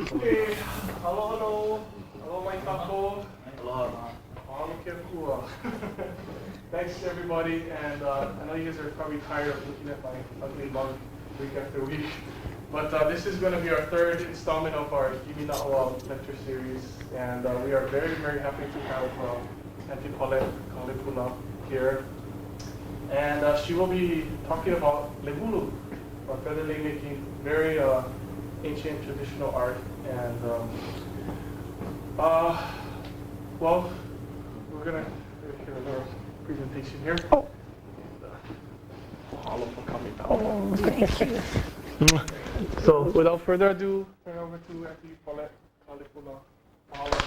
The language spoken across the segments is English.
Hey, aloha, aloha mai kako. Aloha. Thanks everybody, and I know you guys are probably tired of looking at my ugly mug week after week, but this is going to be our third installment of our Kimi Na'awa lecture series, and we are very, very happy to have Aunty Paulette Kahalepuna here, and she will be talking about Lei Hulu, or feather lei making, very ancient traditional art, and well, we're gonna hear another presentation here. Oh. Mahalo for coming down. Oh, thank you. So, without further ado, turn over to Aunty Paulette Kahalepuna. Mahalo.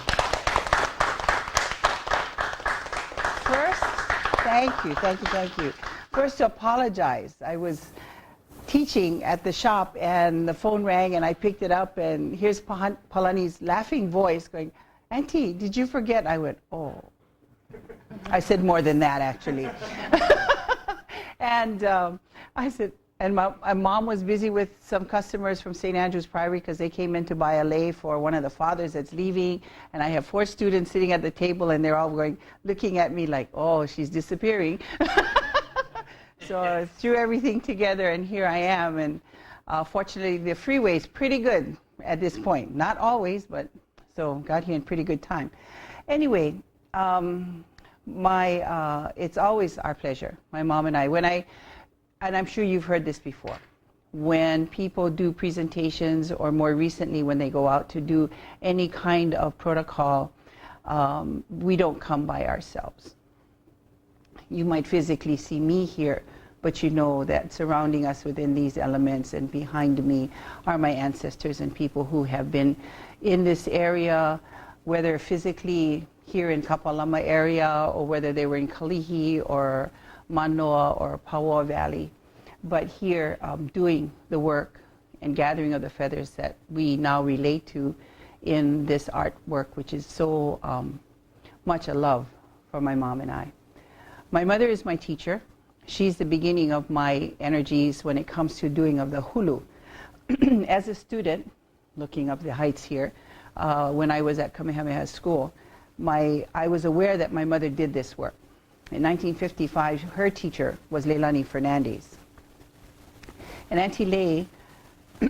First, thank you. First, to apologize. I was teaching at the shop and the phone rang and I picked it up and here's Palani's laughing voice going, "Auntie, did you forget?" I went, "Oh." I said more than that actually. And I said, and my mom was busy with some customers from St. Andrew's Priory because they came in to buy a lei for one of the fathers that's leaving, and I have 4 students sitting at the table and they're all looking at me like, "Oh, she's disappearing." So I threw everything together and here I am, and fortunately the freeway is pretty good at this point. Not always, but so got here in pretty good time. Anyway, it's always our pleasure, my mom and I, and I'm sure you've heard this before, when people do presentations or more recently when they go out to do any kind of protocol, we don't come by ourselves. You might physically see me here, but you know that surrounding us within these elements and behind me are my ancestors and people who have been in this area, whether physically here in Kapalama area or whether they were in Kalihi or Manoa or Paua Valley, but here doing the work and gathering of the feathers that we now relate to in this artwork, which is so much a love for my mom and I. My mother is my teacher. She's the beginning of my energies when it comes to doing of the hulu. As a student, looking up the heights here, when I was at Kamehameha School, I was aware that my mother did this work. In 1955, her teacher was Leilani Fernandez. And Aunty Lei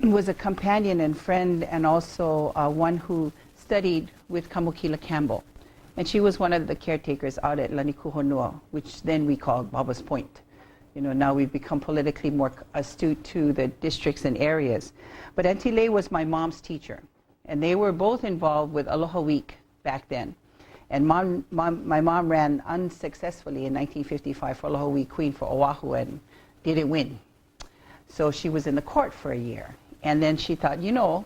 was a companion and friend and also one who studied with Kamukila Campbell. And she was one of the caretakers out at Lanikuhonua, which then we called Baba's Point. You know, now we've become politically more astute to the districts and areas. But Aunty Lei was my mom's teacher. And they were both involved with Aloha Week back then. And my mom ran unsuccessfully in 1955 for Aloha Week Queen for Oahu and didn't win. So she was in the court for a year. And then she thought, you know,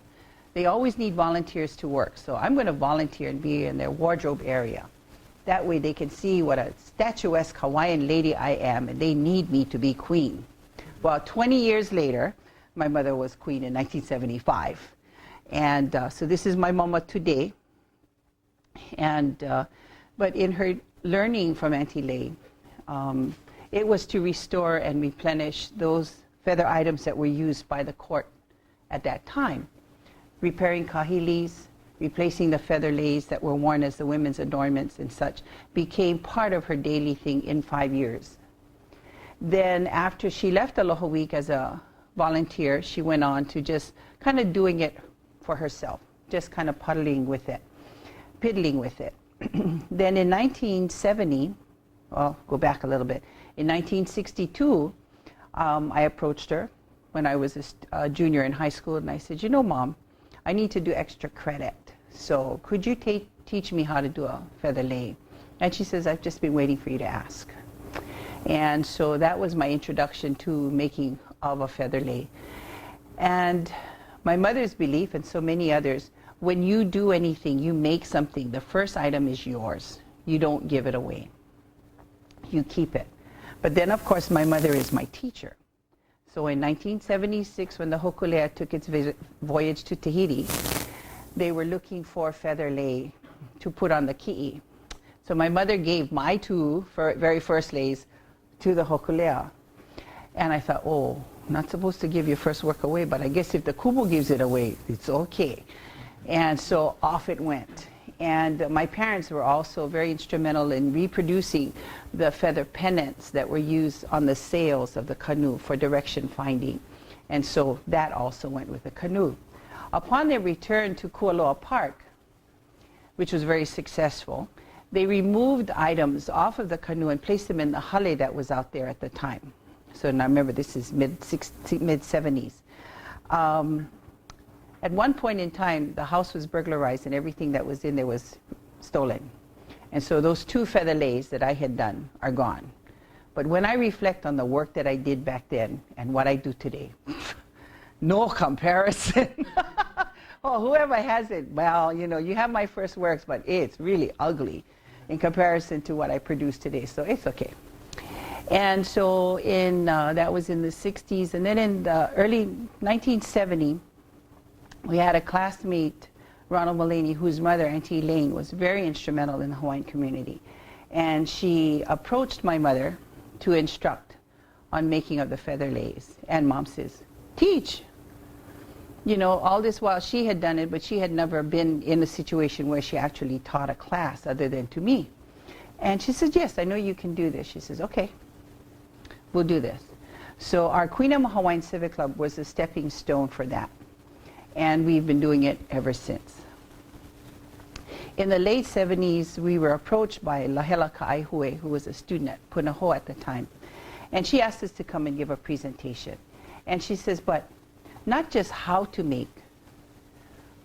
they always need volunteers to work, so I'm going to volunteer and be in their wardrobe area. That way they can see what a statuesque Hawaiian lady I am, and they need me to be queen. Well, 20 years later, my mother was queen in 1975. And so this is my mama today. And, but in her learning from Aunty Lei, it was to restore and replenish those feather items that were used by the court at that time. Repairing kahilis, replacing the feather leis that were worn as the women's adornments and such, became part of her daily thing in 5 years. Then after she left Aloha Week as a volunteer, she went on to just kind of doing it for herself, just kind of piddling with it. Then in 1970, well, go back a little bit, in 1962, I approached her when I was a junior in high school, and I said, you know, Mom, I need to do extra credit. So could you teach me how to do a feather lei? And she says, I've just been waiting for you to ask. And so that was my introduction to making of a feather lei. And my mother's belief, and so many others, when you do anything, you make something, the first item is yours. You don't give it away. You keep it. But then, of course, my mother is my teacher. So in 1976, when the Hokulea took its voyage to Tahiti, they were looking for feather lei to put on the ki'i. So my mother gave my 2 very first leis to the Hokulea. And I thought, oh, I'm not supposed to give your first work away, but I guess if the kumu gives it away, it's okay. And so off it went. And my parents were also very instrumental in reproducing the feather pennants that were used on the sails of the canoe for direction finding. And so that also went with the canoe. Upon their return to Kualoa Park, which was very successful, they removed items off of the canoe and placed them in the hale that was out there at the time. So now remember, this is mid-70s. At one point in time, the house was burglarized and everything that was in there was stolen. And so those 2 feather leis that I had done are gone. But when I reflect on the work that I did back then and what I do today, no comparison. Oh, whoever has it, well, you know, you have my first works, but it's really ugly in comparison to what I produce today. So it's okay. And so that was in the 60s. And then in the early 1970, we had a classmate, Ronald Mulaney, whose mother, Aunty Elaine, was very instrumental in the Hawaiian community. And she approached my mother to instruct on making of the feather leis. And Mom says, teach. You know, all this while she had done it, but she had never been in a situation where she actually taught a class other than to me. And she says, yes, I know you can do this. She says, okay, we'll do this. So our Queen of Hawaiian Civic Club was a stepping stone for that. And we've been doing it ever since. In the late 70s, we were approached by Lahela Ka'aihue, who was a student at Punahou at the time. And she asked us to come and give a presentation. And she says, but not just how to make,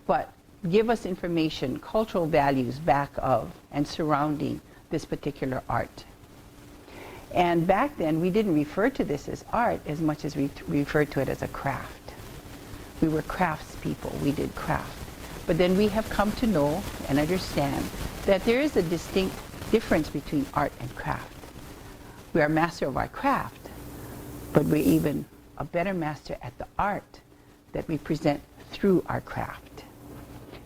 but give us information, cultural values back of and surrounding this particular art. And back then, we didn't refer to this as art as much as we referred to it as a craft. We were craftspeople. We did craft. But then we have come to know and understand that there is a distinct difference between art and craft. We are master of our craft, but we're even a better master at the art that we present through our craft.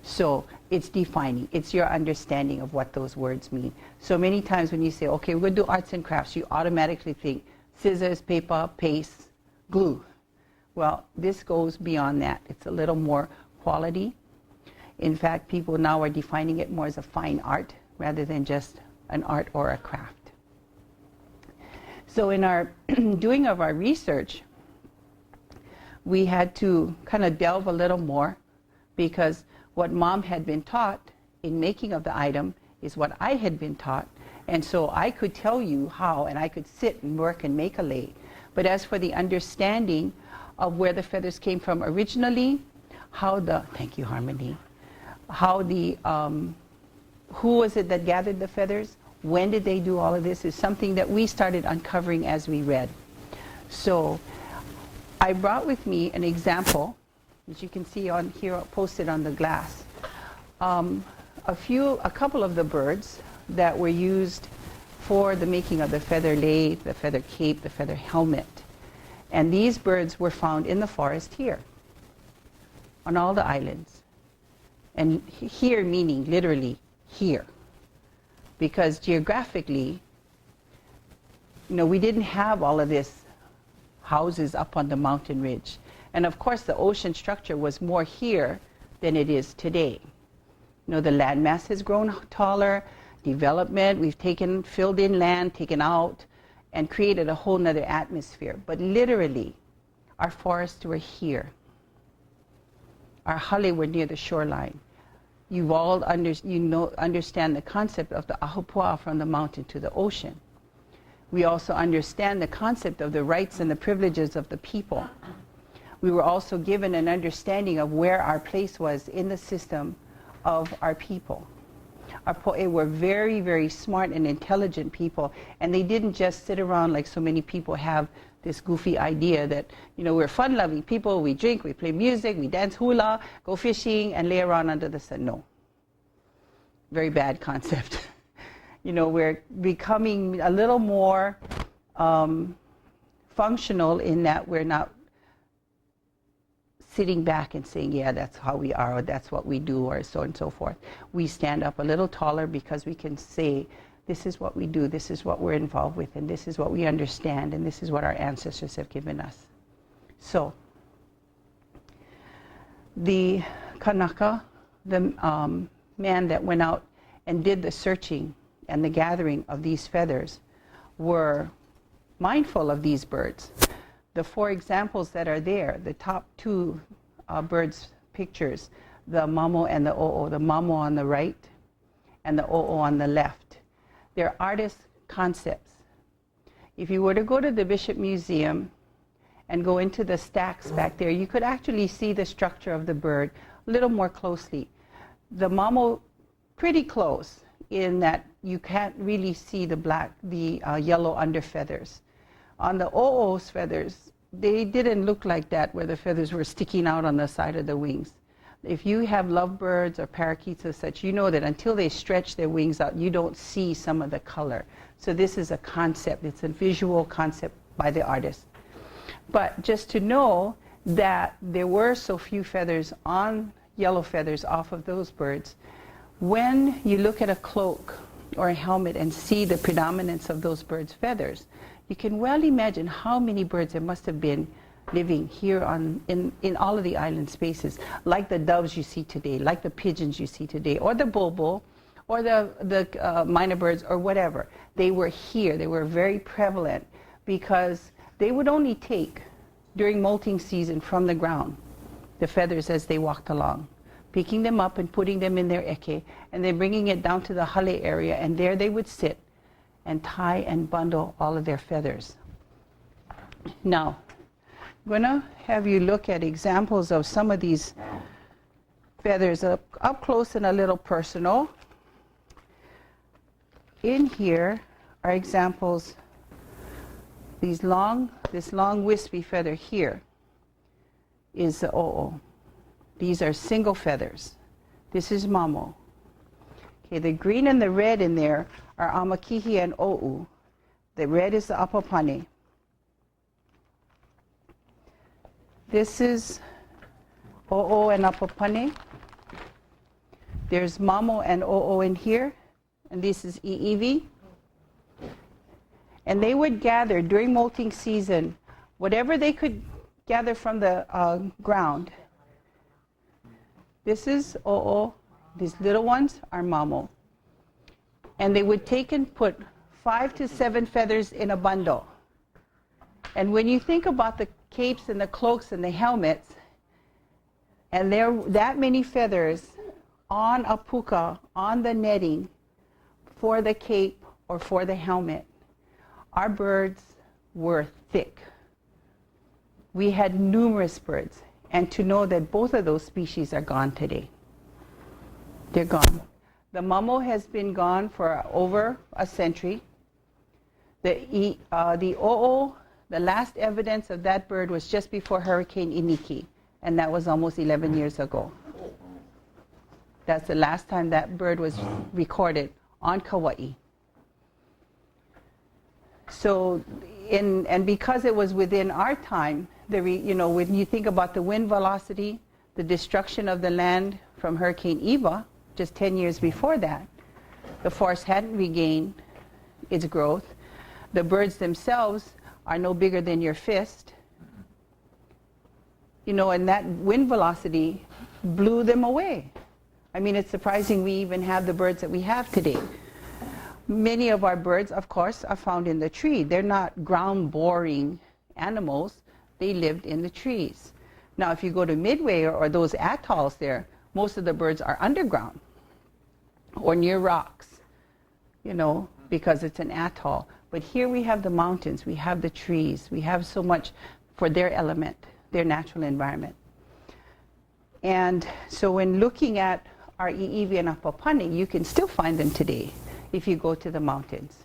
So it's defining. It's your understanding of what those words mean. So many times when you say, okay, we're going to do arts and crafts, you automatically think scissors, paper, paste, glue. Well, this goes beyond that. It's a little more quality. In fact, people now are defining it more as a fine art rather than just an art or a craft. So in our doing of our research, we had to kind of delve a little more because what Mom had been taught in making of the item is what I had been taught. And so I could tell you how, and I could sit and work and make a lei. But as for the understanding of where the feathers came from originally, how the, thank you, Harmony, how the, who was it that gathered the feathers? When did they do all of this is something that we started uncovering as we read. So I brought with me an example, which you can see on here, posted on the glass. A couple of the birds that were used for the making of the feather lei, the feather cape, the feather helmet. And these birds were found in the forest here, on all the islands. And here meaning literally here. Because geographically, you know, we didn't have all of this houses up on the mountain ridge. And of course the ocean structure was more here than it is today. You know, the landmass has grown taller, development, we've filled in land, taken out, and created a whole nother atmosphere. But literally, our forests were here. Our hale were near the shoreline. You all understand the concept of the ahopua from the mountain to the ocean. We also understand the concept of the rights and the privileges of the people. We were also given an understanding of where our place was in the system of our people. Our po'e were very, very smart and intelligent people, and they didn't just sit around like so many people have this goofy idea that, you know, we're fun-loving people, we drink, we play music, we dance hula, go fishing, and lay around under the sun. No. Very bad concept. You know, we're becoming a little more functional in that we're not sitting back and saying, yeah, that's how we are, or that's what we do, or so and so forth. We stand up a little taller because we can say, this is what we do, this is what we're involved with, and this is what we understand, and this is what our ancestors have given us. So, the Kanaka, the man that went out and did the searching and the gathering of these feathers were mindful of these birds. The 4 examples that are there, the top 2 birds pictures, the mamo and the o'o, the mamo on the right and the o'o on the left. They're artist concepts. If you were to go to the Bishop Museum and go into the stacks back there, you could actually see the structure of the bird a little more closely. The mamo, pretty close in that you can't really see the yellow under feathers. On the o'o's feathers, they didn't look like that where the feathers were sticking out on the side of the wings. If you have lovebirds or parakeets or such, you know that until they stretch their wings out, you don't see some of the color. So this is a concept. It's a visual concept by the artist. But just to know that there were so few feathers on yellow feathers off of those birds, when you look at a cloak or a helmet and see the predominance of those birds' feathers, you can well imagine how many birds there must have been living here in all of the island spaces, like the doves you see today, like the pigeons you see today, or the bulbul, or the minor birds, or whatever. They were here. They were very prevalent because they would only take, during molting season, from the ground, the feathers as they walked along, picking them up and putting them in their eke, and then bringing it down to the hale area, and there they would sit and tie and bundle all of their feathers. Now, I'm going to have you look at examples of some of these feathers up close and a little personal. In here are examples. This long wispy feather here is the o'o. These are single feathers. This is mamo. Okay, the green and the red in there are amakihi and o'u. The red is the apapane. This is o'o and apapane. There's mamo and o'o in here, and this is iiwi. And they would gather during molting season whatever they could gather from the ground. This is o'o. These little ones are mamo. And they would take and put 5 to 7 feathers in a bundle. And when you think about the capes and the cloaks and the helmets, and there are that many feathers on a puka, on the netting, for the cape or for the helmet, our birds were thick. We had numerous birds, and to know that both of those species are gone today. They're gone. The mamo has been gone for over a century. The o'o, the last evidence of that bird was just before Hurricane Iniki, and that was almost 11 years ago. That's the last time that bird was recorded on Kauai. So, and because it was within our time, when you think about the wind velocity, the destruction of the land from Hurricane Iwa, just 10 years before that, the forest hadn't regained its growth. The birds themselves are no bigger than your fist. And that wind velocity blew them away. I mean, it's surprising we even have the birds that we have today. Many of our birds, of course, are found in the tree. They're not ground-boring animals. They lived in the trees. Now, if you go to Midway or those atolls there, most of the birds are underground or near rocks, because it's an atoll. But here we have the mountains, we have the trees, we have so much for their element, their natural environment. And so when looking at our iiwi and apapane, you can still find them today if you go to the mountains.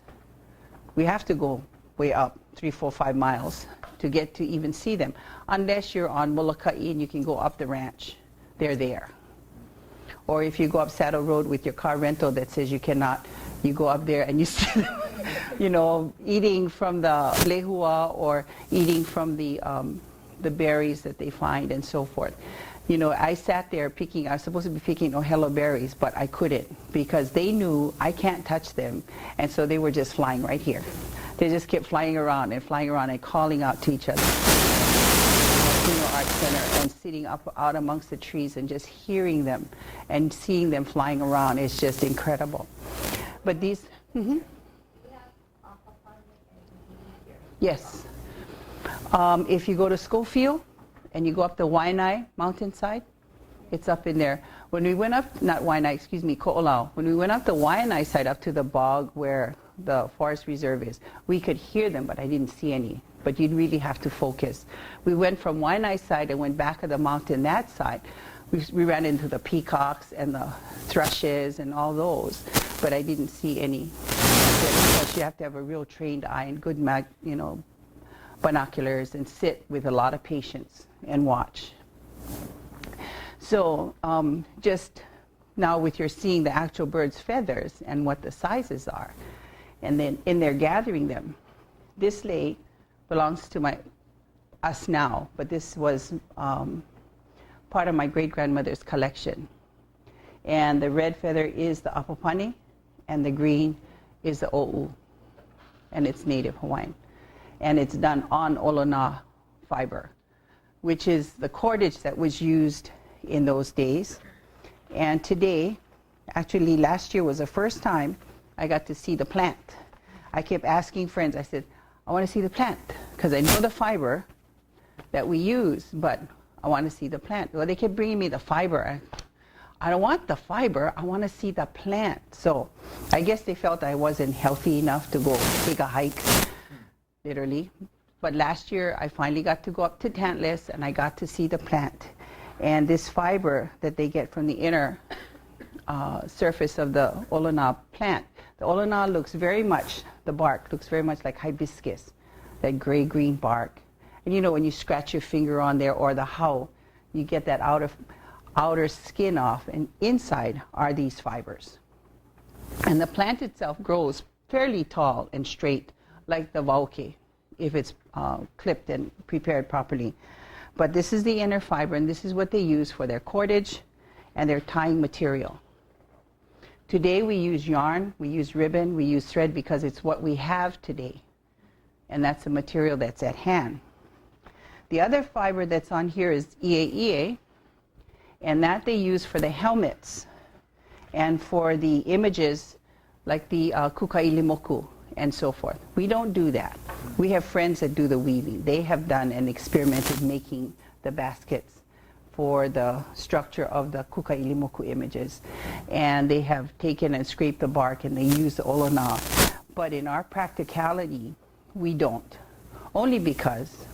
We have to go way up 3, 4, 5 miles to get to even see them, unless you're on Molokai and you can go up the ranch. They're there. Or if you go up Saddle Road with your car rental that says you cannot, you go up there and you see them, eating from the lehua or eating from the berries that they find and so forth. I sat there picking, I was supposed to be picking ohelo berries, but I couldn't because they knew I can't touch them, and so they were just flying right here. They just kept flying around and calling out to each other. art center and sitting up out amongst the trees and just hearing them and seeing them flying around is just incredible. But these, yes. If you go to Schofield and you go up the Waianae mountainside, it's up in there. When we went up, not Waianae, excuse me, Ko'olau. When we went up the Waianae side up to the bog where the forest reserve is, we could hear them, but I didn't see any. But you'd really have to focus. We went from Waianae side and went back of the mountain that side. We ran into the peacocks and the thrushes and all those, but I didn't see any. Because you have to have a real trained eye and good, binoculars and sit with a lot of patience and watch. So just now with your seeing the actual bird's feathers and what the sizes are, and then in there gathering them. This lei belongs to us now, but this was part of my great-grandmother's collection. And the red feather is the apapani, and the green is the o'u, and it's native Hawaiian. And it's done on olona fiber, which is the cordage that was used in those days. And today, actually last year was the first time I got to see the plant. I kept asking friends, I said, I want to see the plant, because I know the fiber that we use, but I want to see the plant. Well, they kept bringing me the fiber. I don't want the fiber, I want to see the plant. So I guess they felt I wasn't healthy enough to go take a hike, literally. But last year, I finally got to go up to Tantalus, and I got to see the plant. And this fiber that they get from the inner surface of the olona plant, the olona looks very much, the bark looks very much like hibiscus, that gray-green bark. And when you scratch your finger on there, or the hau, you get that outer skin off, and inside are these fibers. And the plant itself grows fairly tall and straight, like the vauke, if it's clipped and prepared properly. But this is the inner fiber, and this is what they use for their cordage and their tying material. Today we use yarn, we use ribbon, we use thread because it's what we have today. And that's the material that's at hand. The other fiber that's on here is ie, and that they use for the helmets and for the images like the kukailimoku and so forth. We don't do that. We have friends that do the weaving. They have done and experimented making the baskets for the structure of the kukailimoku images. And they have taken and scraped the bark and they use the olona. But in our practicality, we don't. Only because,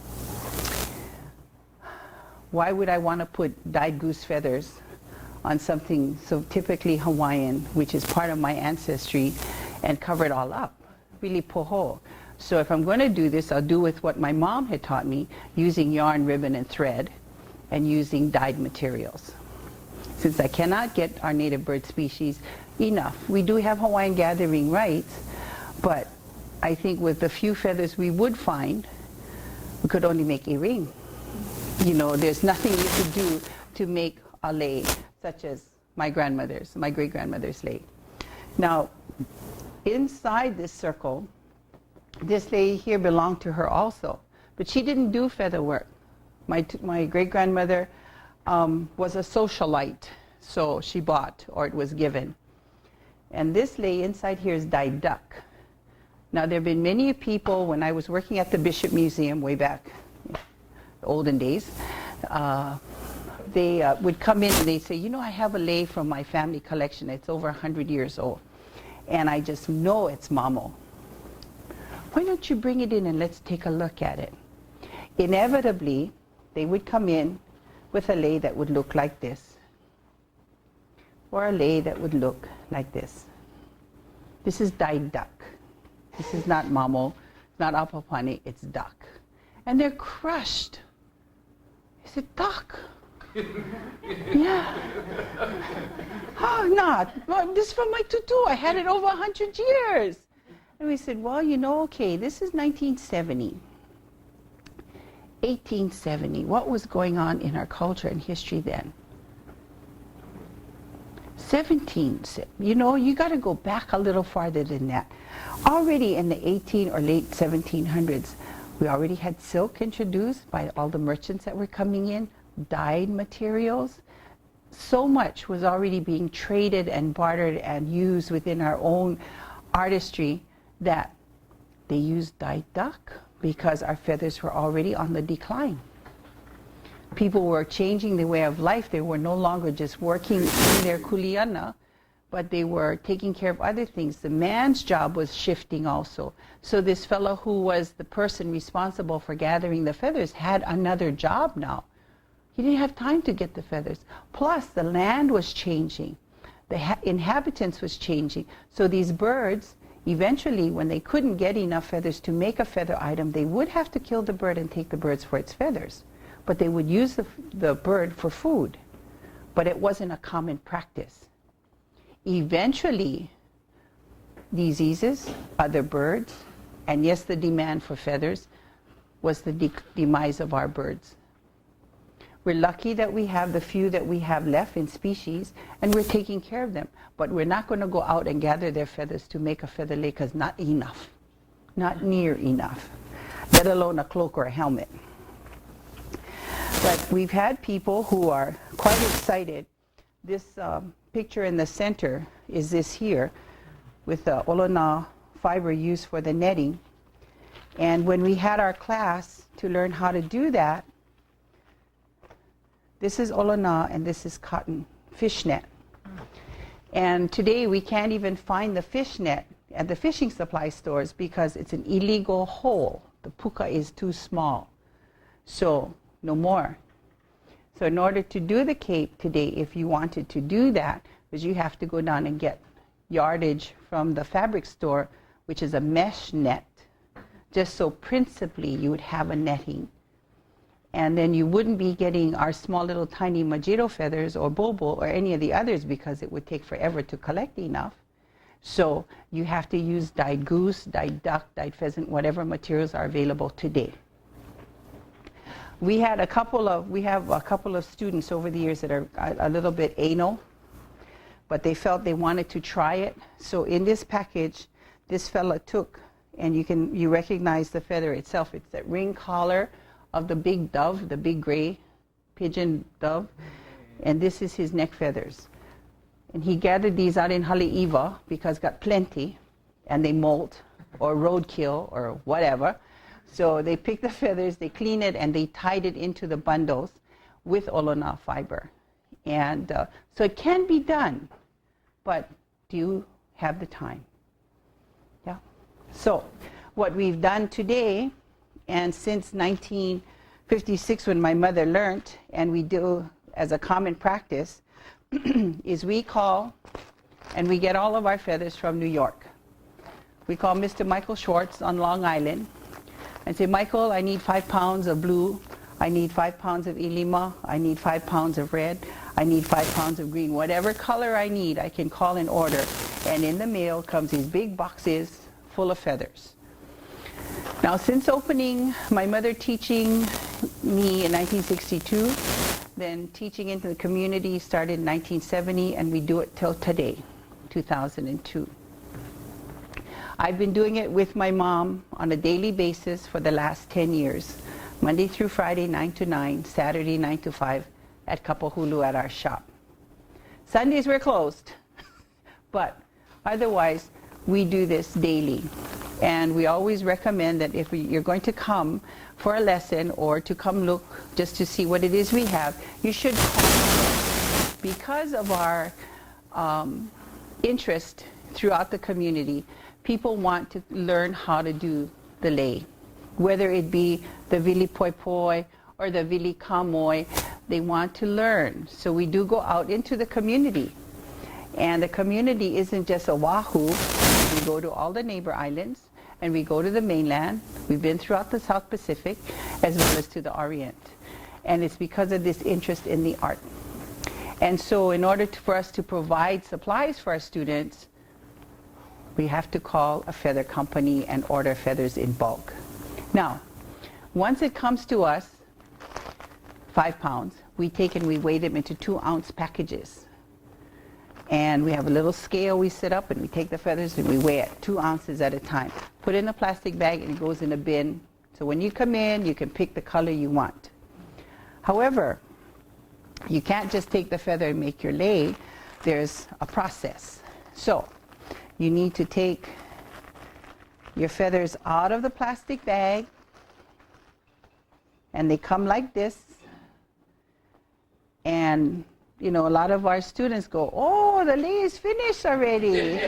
why would I want to put dyed goose feathers on something so typically Hawaiian, which is part of my ancestry, and cover it all up? Villi Po. So if I'm going to do this, I'll do with what my mom had taught me, using yarn, ribbon, and thread, and using dyed materials. Since I cannot get our native bird species enough, we do have Hawaiian gathering rights, but I think with the few feathers we would find, we could only make a ring. There's nothing you could do to make a lei, such as my great-grandmother's lei. Now, inside this circle, this lei here belonged to her also, but she didn't do feather work. My great-grandmother was a socialite, so she bought, or it was given. And this lei inside here is dyed duck. Now, there have been many people, when I was working at the Bishop Museum way back, the olden days, they would come in and they'd say, I have a lei from my family collection. It's over 100 years old. And I just know it's mamo. Why don't you bring it in and let's take a look at it? Inevitably, they would come in with a lei that would look like this, or a lei that would look like this. This is dyed duck. This is not mamo, not apapani, it's duck. And they're crushed. I said, duck? Yeah. How not? Well, this is from my tutu. I had it over 100 years. And we said, well, okay, this is 1970. 1870. What was going on in our culture and history then? 17. You got to go back a little farther than that. Already in the 18 or late 1700s, We already had silk introduced by all the merchants that were coming in, dyed materials. So much was already being traded and bartered and used within our own artistry that they used dyed duck because our feathers were already on the decline. People were changing the way of life. They were no longer just working in their kuleana, but they were taking care of other things. The man's job was shifting also. So this fellow who was the person responsible for gathering the feathers had another job now. He didn't have time to get the feathers. Plus, the land was changing. The inhabitants was changing. So these birds, eventually, when they couldn't get enough feathers to make a feather item, they would have to kill the bird and take the birds for its feathers. But they would use the bird for food. But it wasn't a common practice. Eventually, diseases, other birds, and yes, the demand for feathers was the demise of our birds. We're lucky that we have the few that we have left in species, and we're taking care of them. But we're not going to go out and gather their feathers to make a feather lei, because not enough. Not near enough. Let alone a cloak or a helmet. But we've had people who are quite excited. This picture in the center is this here, with the olona fiber used for the netting. And when we had our class to learn how to do that, this is olona and this is cotton fishnet. And today we can't even find the fishnet at the fishing supply stores because it's an illegal hole. The puka is too small. So no more. So in order to do the cape today, if you wanted to do that, is you have to go down and get yardage from the fabric store, which is a mesh net, just so principally you would have a netting. And then you wouldn't be getting our small little tiny majiro feathers or bulbul or any of the others because it would take forever to collect enough. So you have to use dyed goose, dyed duck, dyed pheasant, whatever materials are available today. We have a couple of students over the years that are a little bit anal, but they felt they wanted to try it. So in this package, this fella took, and you recognize the feather itself. It's that ring collar of the big dove, the big gray pigeon dove, and this is his neck feathers. And he gathered these out in Haleiwa because got plenty, and they molt or roadkill or whatever. So they picked the feathers, they cleaned it, and they tied it into the bundles with olona fiber. And so it can be done, but do you have the time? Yeah. So what we've done today, and since 1956 when my mother learned, and we do as a common practice, is we call and we get all of our feathers from New York. We call Mr. Michael Schwartz on Long Island and say, Michael, I need 5 pounds of blue, I need 5 pounds of ilima, I need 5 pounds of red, I need 5 pounds of green. Whatever color I need, I can call and order. And in the mail comes these big boxes full of feathers. Now, since opening, my mother teaching me in 1962, then teaching into the community started in 1970, and we do it till today, 2002. I've been doing it with my mom on a daily basis for the last 10 years, Monday through Friday, 9 to 9, Saturday, 9 to 5, at Kapahulu at our shop. Sundays we're closed, but otherwise we do this daily. And we always recommend that if you're going to come for a lesson or to come look just to see what it is we have, you should call. Because of our interest throughout the community, people want to learn how to do the lei. Whether it be the Villi Po Poy or the Lei Kamoo, they want to learn. So we do go out into the community. And the community isn't just Oahu. We go to all the neighbor islands, and we go to the mainland. We've been throughout the South Pacific, as well as to the Orient. And it's because of this interest in the art. And so in order for us to provide supplies for our students, we have to call a feather company and order feathers in bulk. Now, once it comes to us, 5 pounds, we take and we weigh them into 2-ounce packages. And we have a little scale we set up, and we take the feathers and we weigh it 2 ounces at a time. Put it in a plastic bag, and it goes in a bin So when you come in, you can pick the color you want. However, you can't just take the feather and make your lei. There's a process. So you need to take your feathers out of the plastic bag, and they come like this. And you know, a lot of our students go, "Oh, the lei is finished already."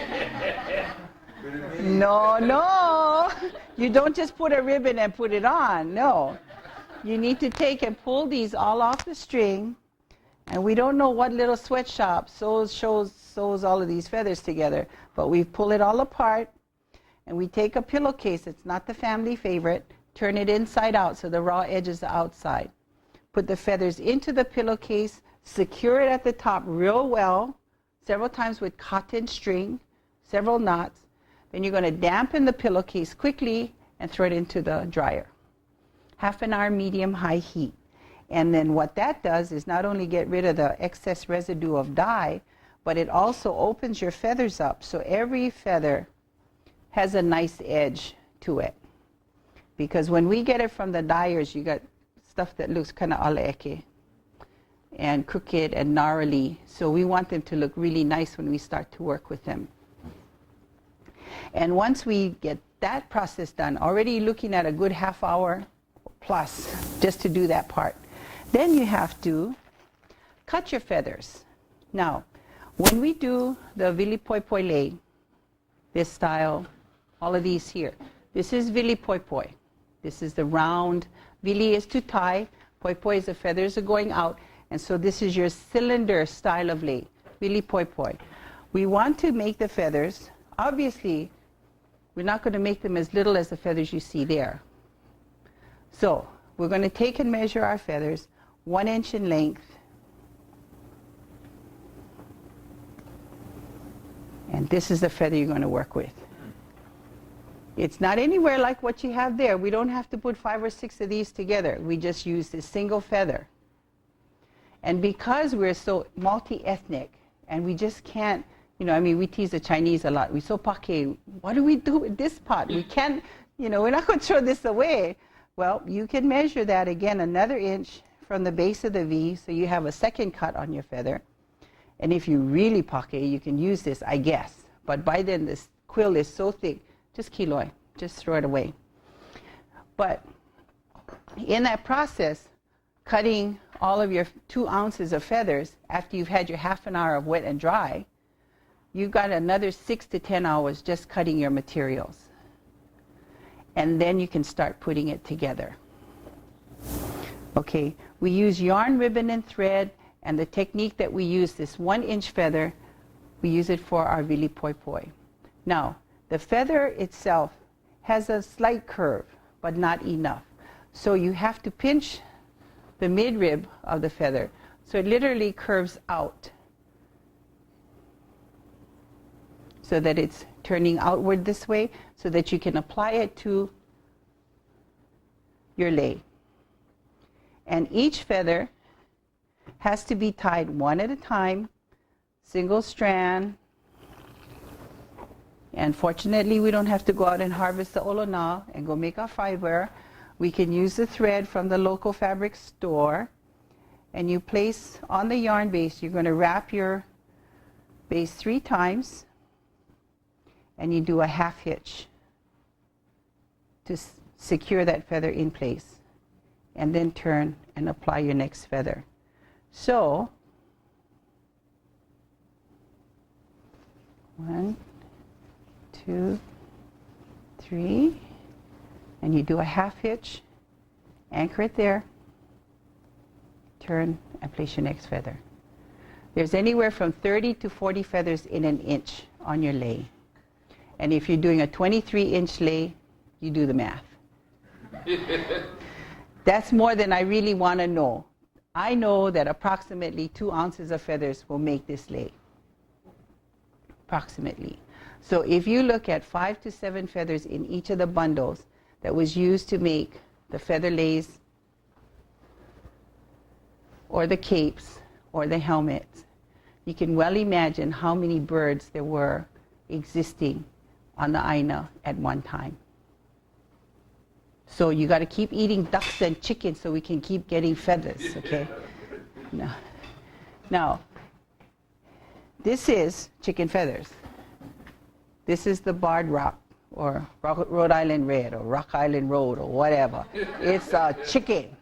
No. You don't just put a ribbon and put it on. No. You need to take and pull these all off the string. And we don't know what little sweatshop sews all of these feathers together. But we pull it all apart. And we take a pillowcase. It's not the family favorite. Turn it inside out so the raw edges are outside. Put the feathers into the pillowcase. Secure it at the top real well. Several times with cotton string. Several knots. Then you're going to dampen the pillowcase quickly and throw it into the dryer. Half an hour, medium-high heat. And then what that does is not only get rid of the excess residue of dye, but it also opens your feathers up. So every feather has a nice edge to it. Because when we get it from the dyers, you got stuff that looks kind of aleke and crooked and gnarly. So we want them to look really nice when we start to work with them. And once we get that process done, already looking at a good half hour plus just to do that part, then you have to cut your feathers. Now, when we do the Villi Po Poy lei, this style, all of these here, this is Villi Po Poy. This is the round. Villi is to tie. Poi Poi is the feathers are going out. And so this is your cylinder style of lei, Villi Po Poy. We want to make the feathers, obviously, we're not going to make them as little as the feathers you see there. So we're going to take and measure our feathers 1 inch in length. And this is the feather you're going to work with. It's not anywhere like what you have there. We don't have to put 5 or 6 of these together. We just use this single feather. And because we're so multi-ethnic and we just can't, you know, I mean, we tease the Chinese a lot. We're so pake. What do we do with this pot? We can't, you know, we're not going to throw this away. Well, you can measure that again another inch from the base of the V, so you have a second cut on your feather. And if you really pake, you can use this, I guess. But by then, this quill is so thick, just kiloi, just throw it away. But in that process, cutting all of your 2 ounces of feathers after you've had your half an hour of wet and dry, you've got another 6 to 10 hours just cutting your materials. And then you can start putting it together. Okay, we use yarn, ribbon, and thread, and the technique that we use, this 1 inch feather, we use it for our Villi Po Poy. Now, the feather itself has a slight curve, but not enough. So you have to pinch the midrib of the feather, so it literally curves out, so that it's turning outward this way, so that you can apply it to your lei. And each feather has to be tied one at a time, single strand. And fortunately, we don't have to go out and harvest the olona and go make our fiber. We can use the thread from the local fabric store. And you place on the yarn base, you're going to wrap your base 3 times. And you do a half hitch to secure that feather in place. And then turn and apply your next feather. So, 1, 2, 3, and you do a half hitch, anchor it there, turn and place your next feather. There's anywhere from 30 to 40 feathers in an inch on your lei. And if you're doing a 23-inch lei, you do the math. That's more than I really want to know. I know that approximately 2 ounces of feathers will make this lei. Approximately. So if you look at 5 to 7 feathers in each of the bundles that was used to make the feather leis or the capes or the helmets, you can well imagine how many birds there were existing on the Aina at one time. So you got to keep eating ducks and chickens so we can keep getting feathers, okay? Now, this is chicken feathers. This is the barred rock, or Rhode Island red, or Rock Island road, or whatever. It's a chicken.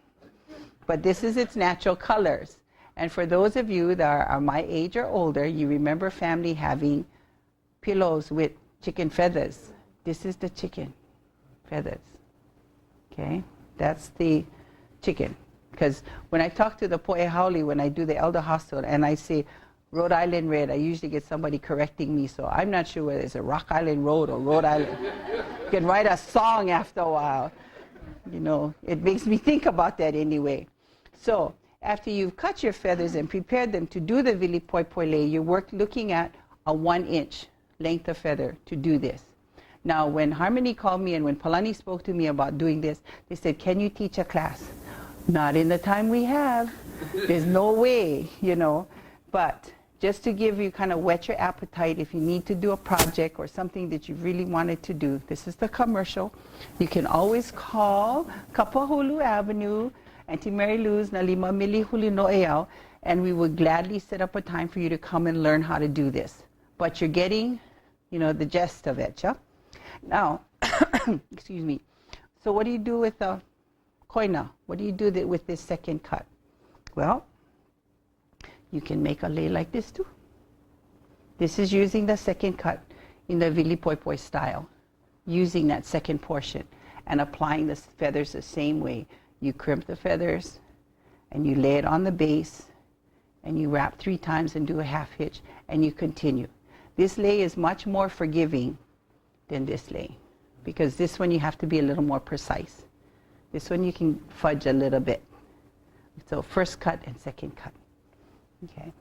But this is its natural colors. And for those of you that are my age or older, you remember family having pillows with chicken feathers. This is the chicken feathers. Okay? That's the chicken. Because when I talk to the po'e haole, when I do the elder hostel, and I say Rhode Island red, I usually get somebody correcting me. So I'm not sure whether it's a Rock Island road or Rhode Island. You can write a song after a while. You know, it makes me think about that anyway. So after you've cut your feathers and prepared them to do the Villi Po Poy lei, you're looking at a 1-inch length of feather to do this. Now, when Harmony called me and when Palani spoke to me about doing this, they said, can you teach a class? Not in the time we have. There's no way, you know. But just to give you, kind of whet your appetite, if you need to do a project or something that you really wanted to do, this is the commercial. You can always call Kapahulu Avenue, Auntie Mary Lou's Nalima Mili Huli no Eau, and we would gladly set up a time for you to come and learn how to do this. But you're getting, you know, the gist of it, yeah? Now, excuse me. So what do you do with the koina? What do you do with this second cut? Well, you can make a lei like this too. This is using the second cut in the Villi Po Poy style, using that second portion and applying the feathers the same way. You crimp the feathers and you lay it on the base and you wrap 3 times and do a half hitch and you continue. This lei is much more forgiving than this lei because this one you have to be a little more precise. This one you can fudge a little bit. So first cut and second cut. Okay.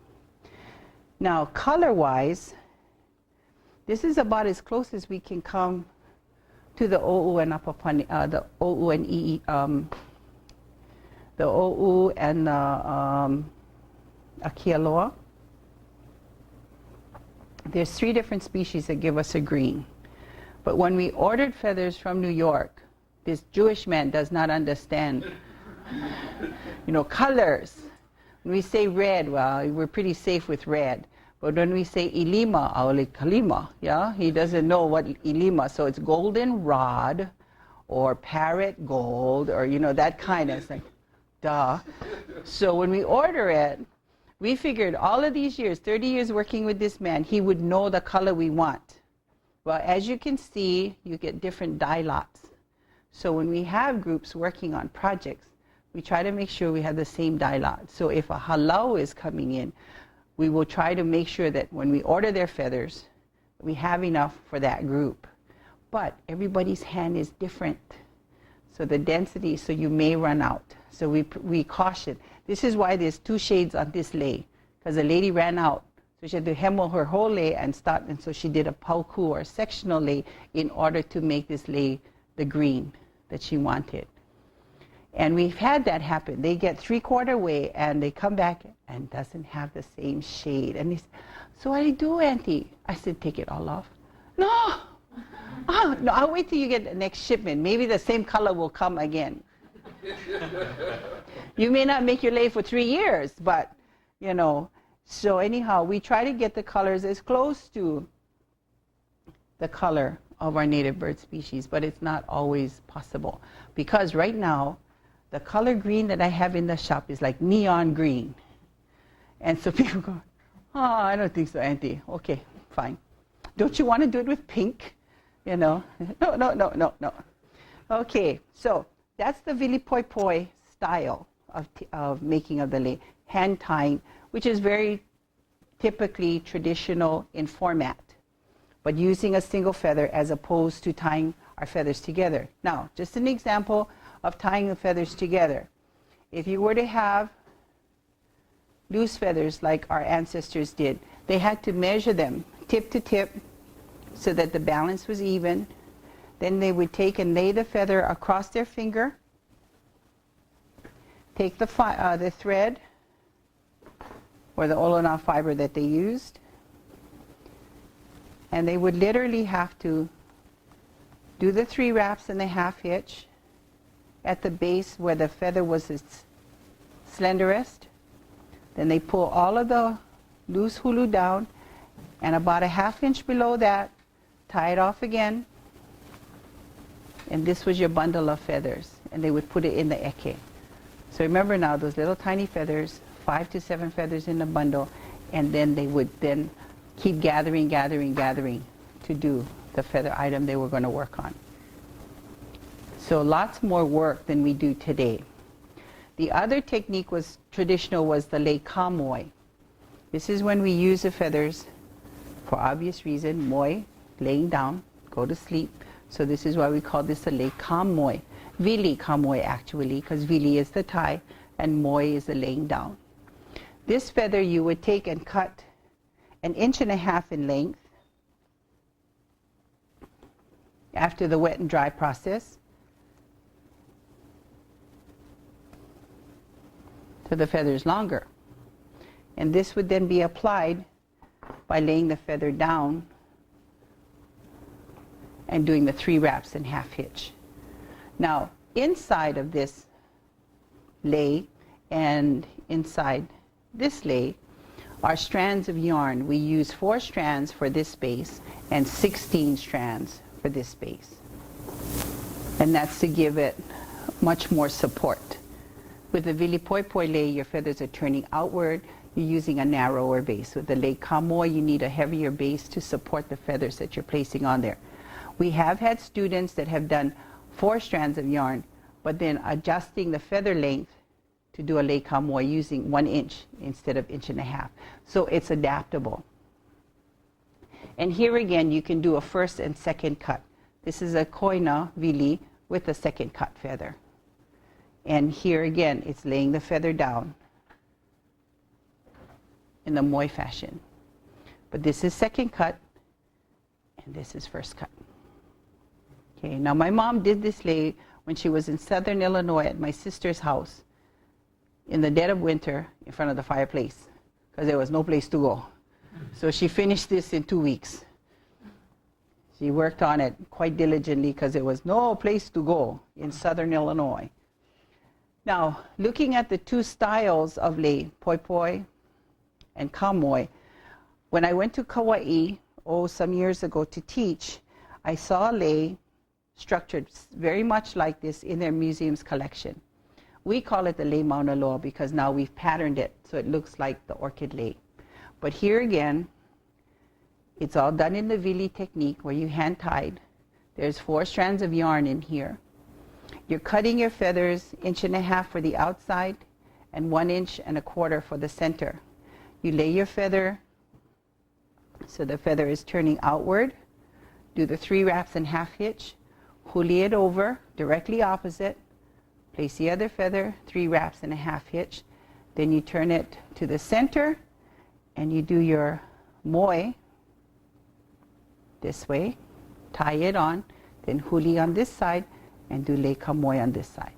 Now color-wise, this is about as close as we can come to the o'u and apapani, the o'u and e, the o'u and the akialoa. There's 3 different species that give us a green. But when we ordered feathers from New York, this Jewish man does not understand, you know, colors. When we say red, well, we're pretty safe with red. But when we say ilima, aole kalima, yeah, he doesn't know what ilima. So it's golden rod, or parrot gold, or you know that kind of thing. Duh. So when we order it, we figured all of these years, 30 years working with this man, he would know the color we want. Well, as you can see, you get different dye lots. So when we have groups working on projects, we try to make sure we have the same dye lot. So if a halau is coming in, we will try to make sure that when we order their feathers, we have enough for that group. But everybody's hand is different. So the density, so you may run out. So we caution. This is why there's 2 shades on this lei, because the lady ran out. So she had to hemo her whole lei and start, and so she did a pauku or sectional lei in order to make this lei the green that she wanted. And we've had that happen. They get 3/4 way and they come back and doesn't have the same shade. And they say, so what do I do, Auntie? I said, take it all off. No! Oh, no, I'll wait till you get the next shipment. Maybe the same color will come again. You may not make your lei for 3 years, but, you know. So anyhow, we try to get the colors as close to the color of our native bird species, but it's not always possible. Because right now, the color green that I have in the shop is like neon green. And so people go, oh, I don't think so, Auntie. Okay, fine. Don't you want to do it with pink? You know, no. Okay, so that's the Villi Po Poy style of making of the lei. Hand tying, which is very typically traditional in format, but using a single feather as opposed to tying our feathers together. Now, just an example of tying the feathers together. If you were to have loose feathers like our ancestors did, they had to measure them tip to tip so that the balance was even. Then they would take and lay the feather across their finger, take the thread or the olona fiber that they used, and they would literally have to do the 3 wraps and the half hitch, at the base where the feather was its slenderest. Then they pull all of the loose hulu down, and about a ½ inch below that, tie it off again. And this was your bundle of feathers, and they would put it in the eke. So remember now, those little tiny feathers, 5 to 7 feathers in the bundle, and then they would then keep gathering to do the feather item they were going to work on. So lots more work than we do today. The other technique was traditional, was the Lei Kamoo. This is when we use the feathers for obvious reason, moi, laying down, go to sleep. So this is why we call this a Lei Kamoo. Villi Po Poy actually, because Villi is the tie and moi is the laying down. This feather you would take and cut 1.5 inches in length after the wet and dry process. So the feather is longer. And this would then be applied by laying the feather down and doing the 3 wraps and ½ hitch. Now, inside of this lei and inside this lei are strands of yarn. We use 4 strands for this base and 16 strands for this base. And that's to give it much more support. With the Villi Po Poy lei, your feathers are turning outward. You're using a narrower base. With the Lei Kamoo, you need a heavier base to support the feathers that you're placing on there. We have had students that have done 4 strands of yarn, but then adjusting the feather length to do a Lei Kamoo using 1 inch instead of 1.5 inches. So it's adaptable. And here again, you can do a first and second cut. This is a koina Villi with a second cut feather. And here again, it's laying the feather down in the moi fashion. But this is second cut, and this is first cut. Okay, now my mom did this lei when she was in southern Illinois at my sister's house in the dead of winter in front of the fireplace because there was no place to go. So she finished this in 2 weeks. She worked on it quite diligently because there was no place to go in southern Illinois. Now, looking at the 2 styles of Lei Po Poy and Kamoo, when I went to Kauai, some years ago to teach, I saw a lei structured very much like this in their museum's collection. We call it the Lei Mauna Loa because now we've patterned it so it looks like the orchid lei. But here again, it's all done in the Villi technique where you hand tied. There's 4 strands of yarn in here. You're cutting your feathers 1.5 inches for the outside and 1.25 inches for the center. You lay your feather so the feather is turning outward. Do the 3 wraps and ½ hitch. Huli it over directly opposite. Place the other feather, 3 wraps and ½ hitch. Then you turn it to the center and you do your moi this way. Tie it on. Then huli on this side and do Lei Kamoo on this side.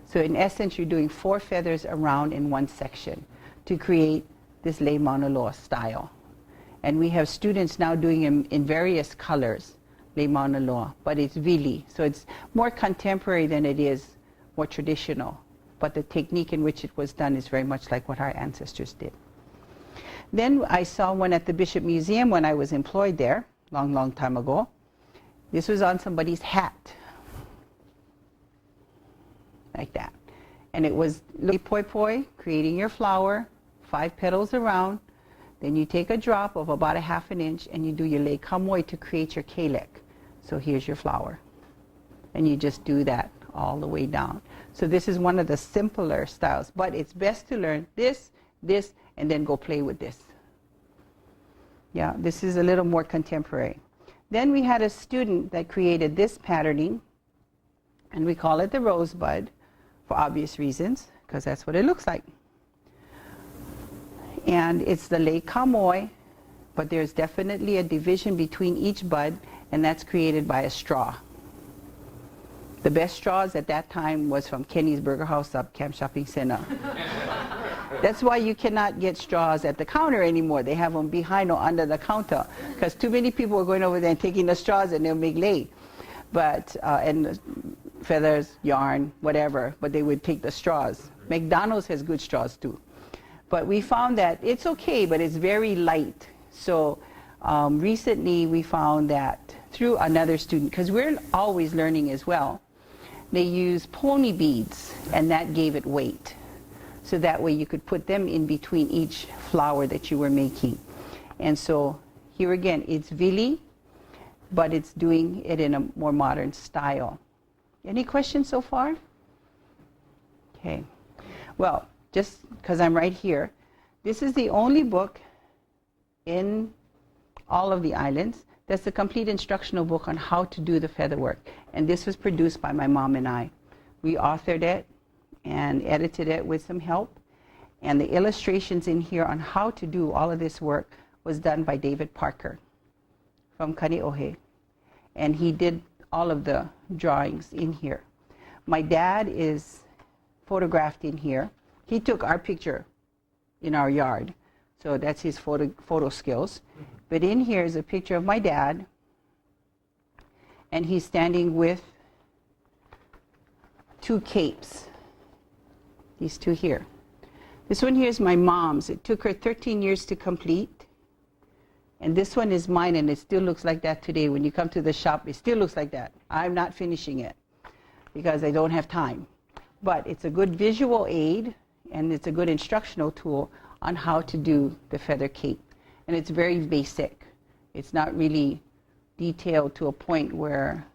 So in essence, you're doing 4 feathers around in one section to create this Lei Mauna Loa style. And we have students now doing them in various colors, Lei Mauna Loa, but it's Villi. So it's more contemporary than it is more traditional. But the technique in which it was done is very much like what our ancestors did. Then I saw one at the Bishop Museum when I was employed there, long time ago. This was on somebody's hat. Like that. And it was Lei Po Poy, creating your flower, 5 petals around. Then you take a drop of about ½ inch and you do your Lei Kamoo to create your kalek. So here's your flower. And you just do that all the way down. So this is one of the simpler styles, but it's best to learn this, and then go play with this. Yeah, this is a little more contemporary. Then we had a student that created this patterning, and we call it the rosebud for obvious reasons, because that's what it looks like. And it's the Lei Kamoo, but there's definitely a division between each bud, and that's created by a straw. The best straws at that time was from Kenny's Burger House up Camp Shopping Center. That's why you cannot get straws at the counter anymore. They have them behind or under the counter, because too many people are going over there and taking the straws and they'll make lei. But and feathers, yarn, whatever, but they would take the straws. McDonald's has good straws too. But we found that it's okay, but it's very light. So recently we found that through another student, because we're always learning as well, they use pony beads, and that gave it weight. So that way you could put them in between each flower that you were making. And so here again, it's Villi, but it's doing it in a more modern style. Any questions so far? Okay. Well, just because I'm right here, this is the only book in all of the islands that's a complete instructional book on how to do the feather work. And this was produced by my mom and I. We authored it and edited it with some help. And the illustrations in here on how to do all of this work was done by David Parker from Kaneohe. And he did all of the drawings in here. My dad is photographed in here. He took our picture in our yard. So that's his photo skills. But in here is a picture of my dad. And he's standing with two capes. These two here. This one here is my mom's. It took her 13 years to complete. And this one is mine, and it still looks like that today. When you come to the shop, it still looks like that. I'm not finishing it because I don't have time. But it's a good visual aid, and it's a good instructional tool on how to do the feather cape. And it's very basic. It's not really detailed to a point where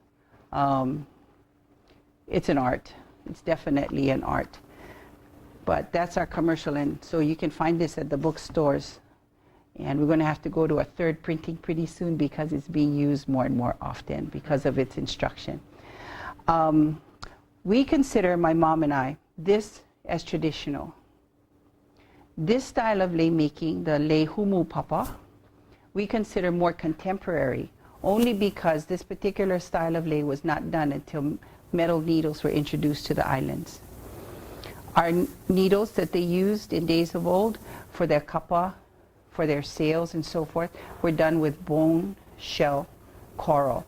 it's an art. It's definitely an art. But that's our commercial, and so you can find this at the bookstores. And we're going to have to go to a third printing pretty soon because it's being used more and more often because of its instruction. We consider, my mom and I, this as traditional. This style of lei making, the Lei Hulu Papa, we consider more contemporary, only because this particular style of lei was not done until metal needles were introduced to the islands. Our needles that they used in days of old for their kapa, for their sails and so forth, were done with bone, shell, coral.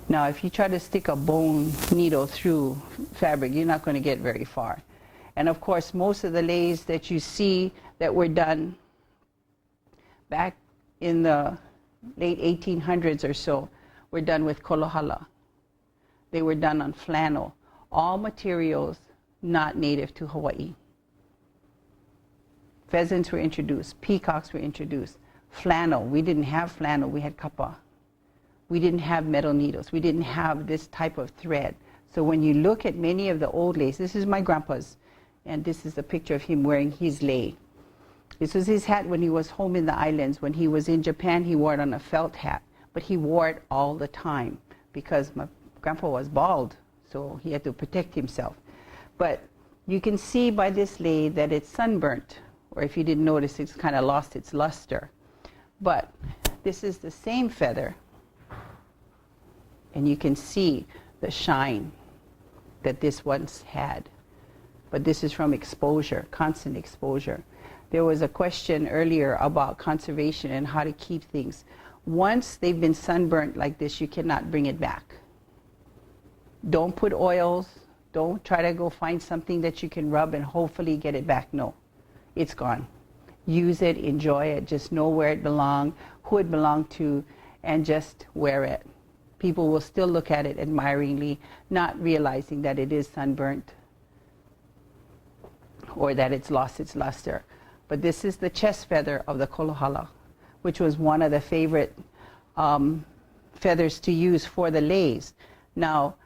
Now, if you try to stick a bone needle through fabric, you're not going to get very far. And of course, most of the leis that you see that were done back in the late 1800s or so were done with kolohala. They were done on flannel, all materials not native to Hawaii. Pheasants were introduced, peacocks were introduced. Flannel, we didn't have flannel, we had kapa. We didn't have metal needles, we didn't have this type of thread. So when you look at many of the old leis, this is my grandpa's, and this is a picture of him wearing his lei. This was his hat when he was home in the islands. When he was in Japan, he wore it on a felt hat, but he wore it all the time because my grandpa was bald, so he had to protect himself. But you can see by this lei that it's sunburnt, or if you didn't notice, it's kind of lost its luster. But this is the same feather, and you can see the shine that this once had. But this is from exposure, constant exposure. There was a question earlier about conservation and how to keep things. Once they've been sunburnt like this, you cannot bring it back. Don't put oils. Don't try to go find something that you can rub and hopefully get it back. No, it's gone. Use it, enjoy it, just know where it belonged, who it belonged to, and just wear it. People will still look at it admiringly, not realizing that it is sunburnt or that it's lost its luster. But this is the chest feather of the kolohala, which was one of the favorite feathers to use for the leis. Now,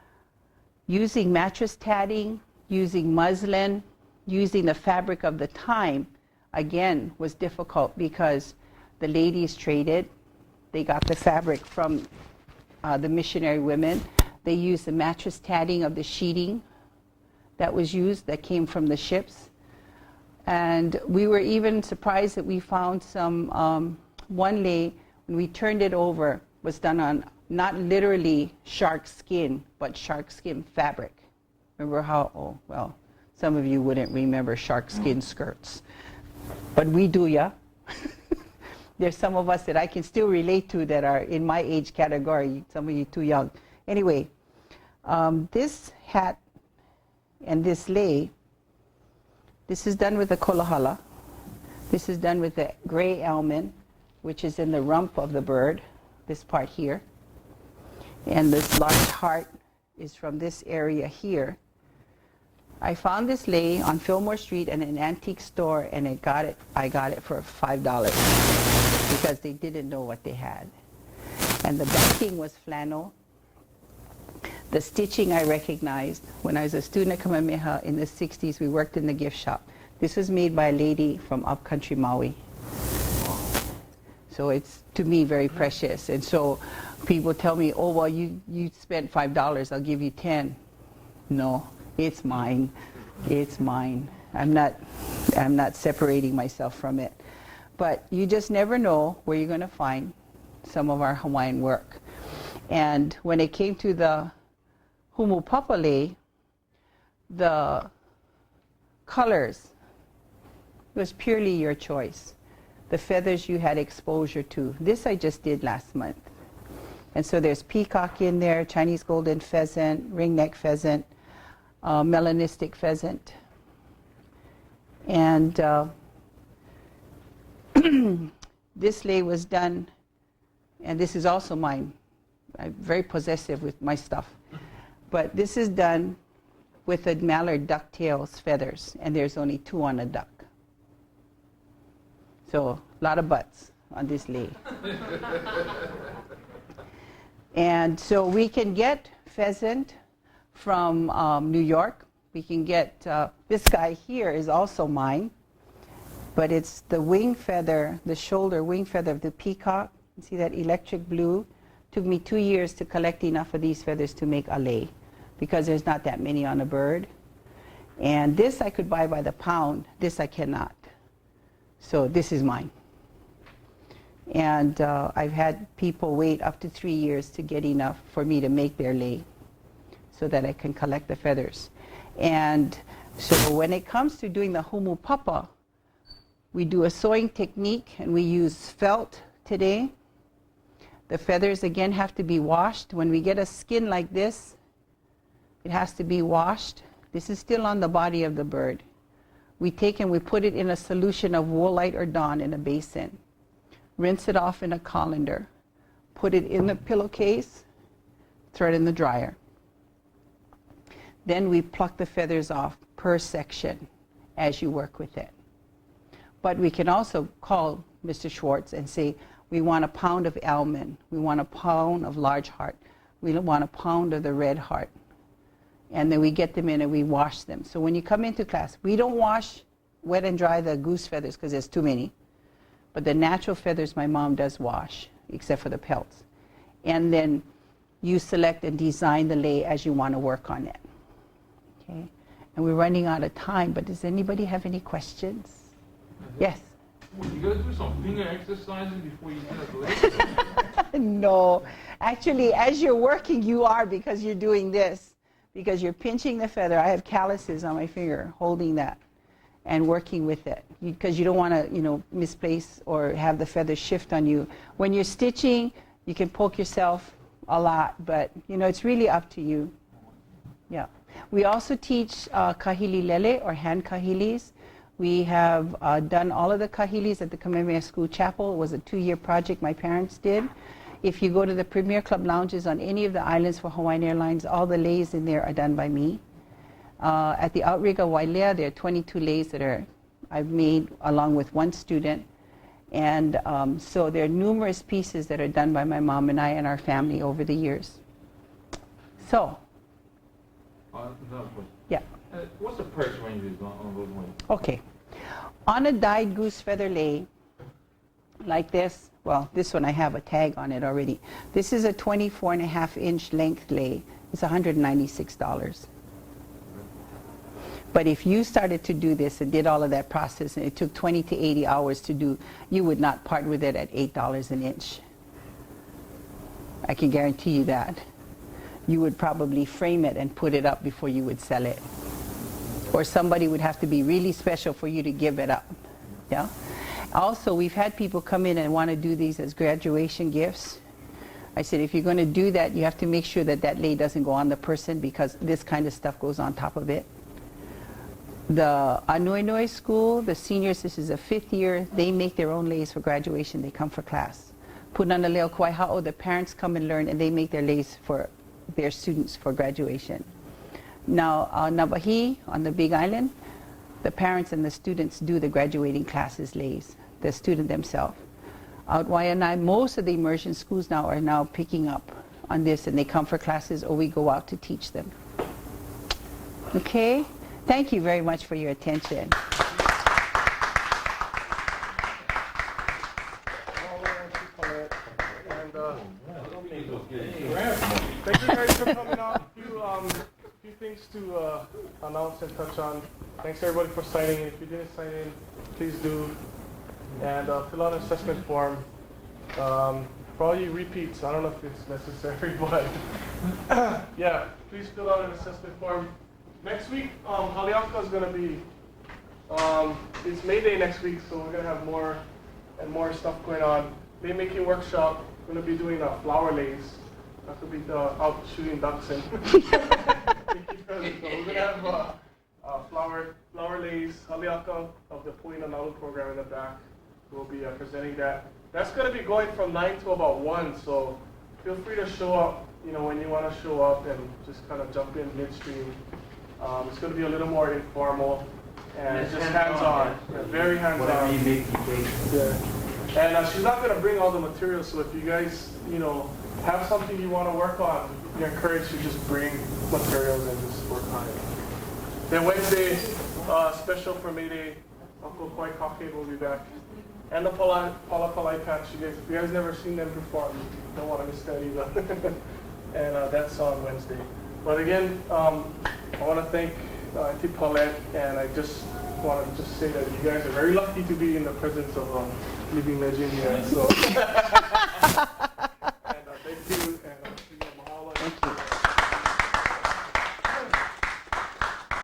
using mattress tatting, using muslin, using the fabric of the time, again, was difficult because the ladies traded. They got the fabric from the missionary women. They used the mattress tatting of the sheeting that was used, that came from the ships. And we were even surprised that we found some, one lei, when we turned it over, was done on not literally shark skin, but shark skin fabric. Remember how, oh, well, some of you wouldn't remember shark skin skirts. But we do, yeah? There's some of us that I can still relate to that are in my age category. Some of you too young. Anyway, This hat and this lei, this is done with the kolohala. This is done with the gray almond, which is in the rump of the bird, this part here. And this large heart is from this area here. I found this lei on Fillmore Street in an antique store, and I got it for $5 because they didn't know what they had. And the backing was flannel. The stitching I recognized. When I was a student at Kamehameha in the 60s, we worked in the gift shop. This was made by a lady from upcountry Maui. So it's, to me, very precious. And so people tell me, oh, well, you spent $5, I'll give you 10. No, it's mine. It's mine. I'm not separating myself from it. But you just never know where you're going to find some of our Hawaiian work. And when it came to the humupapa lei, the colors was purely your choice. The feathers you had exposure to. This I just did last month. And so there's peacock in there, Chinese golden pheasant, ringneck pheasant, melanistic pheasant. And this lei was done, and this is also mine. I'm very possessive with my stuff. But this is done with a mallard ducktails feathers, and there's only 2 on a duck. So a lot of butts on this lei. And so we can get pheasant from New York. We can get, this guy here is also mine, but it's the wing feather, the shoulder wing feather of the peacock. You see that electric blue? Took me 2 years to collect enough of these feathers to make a lei, because there's not that many on a bird. And this I could buy by the pound. This I cannot. So this is mine. And I've had people wait up to 3 years to get enough for me to make their lei so that I can collect the feathers. And so when it comes to doing the humupapa, we do a sewing technique, and we use felt today. The feathers again have to be washed. When we get a skin like this, it has to be washed. This is still on the body of the bird. We take and we put it in a solution of woolite or dawn in a basin. Rinse it off in a colander. Put it in the pillowcase, throw it in the dryer. Then we pluck the feathers off per section as you work with it. But we can also call Mr. Schwartz and say, we want a pound of almond, we want a pound of large heart, we want a pound of the red heart. And then we get them in and we wash them. So when you come into class, we don't wash, wet and dry the goose feathers because there's too many. But the natural feathers my mom does wash, except for the pelts. And then you select and design the lei as you want to work on it. Okay? And we're running out of time, but does anybody have any questions? Yes? Well, you gotta do some finger exercises before you get the lei? No. Actually, as you're working, you are, because you're doing this. Because you're pinching the feather. I have calluses on my finger holding that and working with it, because you don't want to, misplace or have the feather shift on you. When you're stitching, you can poke yourself a lot, but it's really up to you. Yeah. We also teach kahili lele, or hand kahilis. We have done all of the kahilis at the Kamehameha School Chapel. It was a 2-year project my parents did. If you go to the Premier Club lounges on any of the islands for Hawaiian Airlines, all the leis in there are done by me. At the Outrigger Wailea, there are 22 leis that I've made along with one student. And so there are numerous pieces that are done by my mom and I and our family over the years. So. Another question. Yeah. What's the price ranges on those ones? Okay. On a dyed goose feather lei, like this, well, this one I have a tag on it already. This is a 24.5-inch length lei. It's $196. But if you started to do this and did all of that process, and it took 20 to 80 hours to do, you would not part with it at $8 an inch. I can guarantee you that. You would probably frame it and put it up before you would sell it. Or somebody would have to be really special for you to give it up. Yeah. Also, we've had people come in and want to do these as graduation gifts. I said, if you're going to do that, you have to make sure that that lei doesn't go on the person, because this kind of stuff goes on top of it. The Anuenue school, the seniors, this is a 5th year, they make their own leis for graduation. They come for class. Punana Leo Kauaihao, the parents come and learn, and they make their leis for their students for graduation. Now, Navahi, on the Big Island, the parents and the students do the graduating classes leis, the student themselves. Out Waianae, most of the immersion schools now are now picking up on this, and they come for classes or we go out to teach them. Okay? Thank you very much for your attention. Thank you guys for coming out. A few things to announce and touch on. Thanks everybody for signing in. If you didn't sign in, please do. And fill out an assessment form. For all you repeats, I don't know if it's necessary, but yeah, please fill out an assessment form. Next week, Haleaka is going to be, it's May Day next week, so we're going to have more and more stuff going on. Day making workshop, we're going to be doing flower leis. That could be out shooting ducks and we're going to have flower leis, Haleaka of the Puina Nalu program in the back. We'll be presenting that. That's going to be going from 9 to about 1, so feel free to show up, when you want to show up, and just kind of jump in midstream. It's going to be a little more informal and just hands-on, very hands-on. Yeah. And she's not going to bring all the materials, so if you guys, have something you want to work on, you're encouraged to just bring materials and just work on it. Then Wednesday, special for May Day, Uncle Koi Kake will be back. And the Palapalai patch, if you guys never seen them before, you don't want to miss that either. And that's on Wednesday. But again, I want to thank Aunty Paulette, and I just want to say that you guys are very lucky to be in the presence of a living legend here. So, and thank you, and mahalo. Thank you.